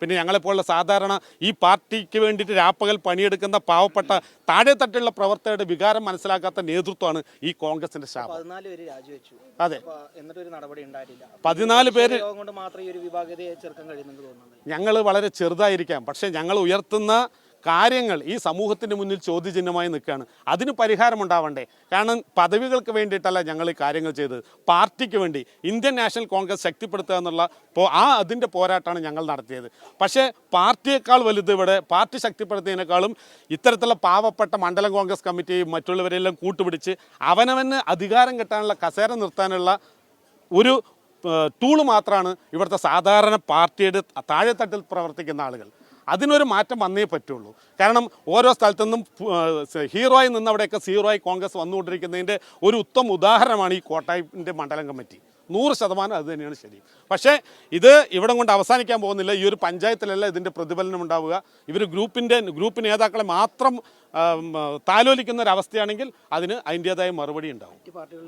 പിന്നെ ഞങ്ങളെപ്പോലുള്ള സാധാരണ ഈ പാർട്ടിക്ക് വേണ്ടിയിട്ട് രാപ്പകൽ പണിയെടുക്കുന്ന പാവപ്പെട്ട താഴെത്തട്ടുള്ള പ്രവർത്തകരുടെ വികാരം മനസ്സിലാക്കാത്ത നേതൃത്വമാണ് ഈ കോൺഗ്രസിന്റെ ശാപം. 14 പേര് രാജിവെച്ചു. അതെ, എന്നിട്ടൊരു നടപടി ഉണ്ടായിട്ടില്ല. 14 പേര് കൊണ്ട് മാത്രം ഈ ഒരു വിഭാഗത്തെ ചെറുക്കാൻ കഴിയുമെന്ന് തോന്നുന്നുണ്ട്. ഞങ്ങൾ വളരെ ചെറുതായിരിക്കാം, പക്ഷേ ഞങ്ങൾ ഉയർത്തുന്ന കാര്യങ്ങൾ ഈ സമൂഹത്തിൻ്റെ മുന്നിൽ ചോദ്യചിഹ്നമായി നിൽക്കുകയാണ്. അതിന് പരിഹാരമുണ്ടാവണ്ടേ? കാരണം പദവികൾക്ക് വേണ്ടിയിട്ടല്ല ഞങ്ങൾ ഈ കാര്യങ്ങൾ ചെയ്തത്, പാർട്ടിക്ക് വേണ്ടി ഇന്ത്യൻ നാഷണൽ കോൺഗ്രസ് ശക്തിപ്പെടുത്തുക എന്നുള്ള അതിൻ്റെ പോരാട്ടമാണ് ഞങ്ങൾ നടത്തിയത്. പക്ഷേ പാർട്ടിയേക്കാൾ വലുത് ഇവിടെ പാർട്ടി ശക്തിപ്പെടുത്തിയതിനേക്കാളും ഇത്തരത്തിലുള്ള പാവപ്പെട്ട മണ്ഡലം കോൺഗ്രസ് കമ്മിറ്റിയും മറ്റുള്ളവരെല്ലാം കൂട്ടുപിടിച്ച് അവനവന് അധികാരം കിട്ടാനുള്ള കസേര നിർത്താനുള്ള ഒരു ടൂള് മാത്രമാണ് ഇവിടുത്തെ സാധാരണ പാർട്ടിയുടെ താഴെത്തട്ടിൽ പ്രവർത്തിക്കുന്ന ആളുകൾ. അതിനൊരു മാറ്റം വന്നേ പറ്റുള്ളൂ. കാരണം ഓരോ സ്ഥലത്തുനിന്നും ഹീറോയി നിന്നവിടെയൊക്കെ സീറോയി കോൺഗ്രസ് വന്നുകൊണ്ടിരിക്കുന്നതിൻ്റെ ഒരു ഉത്തമ ഉദാഹരണമാണ് ഈ കോട്ടായിൻ്റെ മണ്ഡലം കമ്മിറ്റി. 100% അത് തന്നെയാണ് ശരി. പക്ഷേ ഇത് ഇവിടം കൊണ്ട് അവസാനിക്കാൻ പോകുന്നില്ല. ഈ ഒരു പഞ്ചായത്തിലല്ല ഇതിൻ്റെ പ്രതിഫലനം ഉണ്ടാവുക. ഇവർ ഗ്രൂപ്പ് നേതാക്കളെ മാത്രം താലോലിക്കുന്ന ഒരവസ്ഥയാണെങ്കിൽ അതിന് അതിൻ്റേതായ മറുപടി ഉണ്ടാവും.